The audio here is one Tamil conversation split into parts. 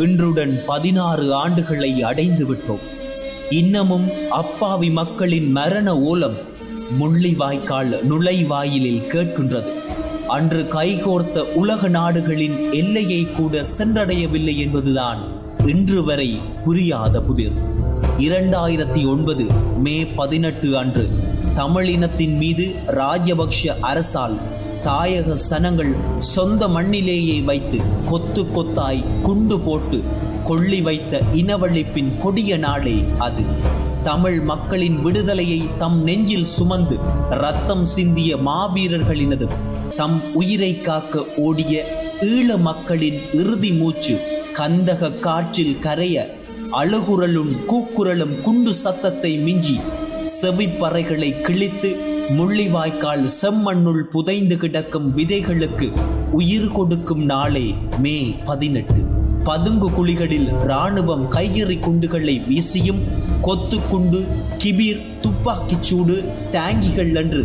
இன்றுடன் 16 ஆண்டுகளை அடைந்து விட்டோம். இன்னமும் அப்பாவி மக்களின் மரண ஓலம் முள்ளிவாய்க்கால் நுழைவாயிலில் கேட்கின்றது. அன்று கைகோர்த்த உலக நாடுகளின் எல்லையை கூட சென்றடையவில்லை என்பதுதான் இன்று வரை புரியாத புதிர். 2009 மே 18 அன்று தமிழினத்தின் மீது ராஜபக்ஷ அரசால் தாயக சனங்கள் சொந்த மண்ணிலேயே வைத்து கொத்து கொத்தாய் குண்டு போட்டு கொள்ளி வைத்த இனவழிப்பின் கொடிய நாளே அது. தமிழ் மக்களின் விடுதலையை தம் நெஞ்சில் சுமந்து இரத்தம் சிந்திய மாவீரர்களினது தம் உயிரை காக்க ஓடிய ஈழ மக்களின் இறுதி மூச்சு கந்தக காற்றில் கரைய அழுகுரலும் கூக்குரலும் குண்டு சத்தத்தை மிஞ்சி செவிப்பறைகளை கிழித்து முள்ளிவாய்க்கால் செம்மண்ணுள் புதைந்து கிடக்கும் விதைகளுக்கு உயிர் கொடுக்கும் நாளே மே 18. பதுங்கு குழிகளில் இராணுவம் கையெறி குண்டுகளை வீசியும் கொத்து குண்டு, கிபீர், துப்பாக்கிச் சூடு, டேங்கிகள் என்று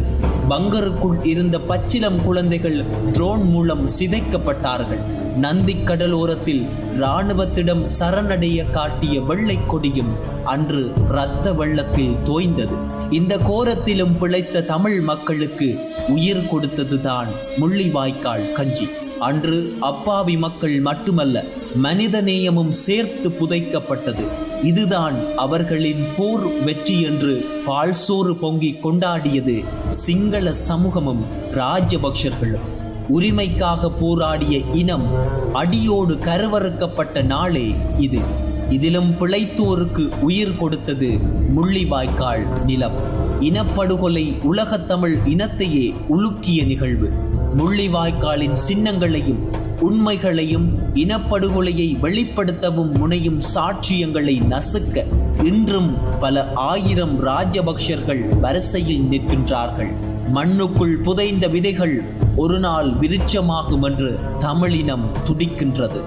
பங்கருக்குள் இருந்த பச்சிலம் குழந்தைகள் ட்ரோன் மூலம் சிதைக்கப்பட்டார்கள். நந்தி கடலோரத்தில் இராணுவத்திடம் சரணடைய காட்டிய வெள்ளை கொடியும் அன்று இரத்த வெள்ளத்தில் தோய்ந்தது. இந்த கோரத்திலும் பிழைத்த தமிழ் மக்களுக்கு உயிர் கொடுத்ததுதான் முள்ளிவாய்க்கால் கஞ்சி. அன்று அப்பாவி மக்கள் மட்டுமல்ல, மனித நேயமும் சேர்த்து புதைக்கப்பட்டது. இதுதான் அவர்களின் போர் வெற்றி என்று பால்சோறு பொங்கி கொண்டாடியது சிங்கள சமூகமும் ராஜபக்ஷர்களும். உரிமைக்காக போராடிய இனம் அடியோடு கருவறுக்கப்பட்ட நாளே இது. இதிலும் பிழைத்தோருக்கு உயிர் கொடுத்தது முள்ளிவாய்க்கால் நிலம். இனப்படுகொலை உலகத்தமிழ் இனத்தையே உலுக்கிய நிகழ்வு. முள்ளிவாய்க்காலின் சின்னங்களையும் உண்மைகளையும் இனப்படுகொலையை வெளிப்படுத்தவும் முனையும் சாட்சியங்களை நசுக்க இன்றும் பல ஆயிரம் ராஜபக்ஷர்கள் வரிசையில் நிற்கின்றார்கள். மண்ணுக்குள் புதைந்த விதைகள் ஒரு நாள் விருட்சமாகும் என்று தமிழினம் துடிக்கின்றது.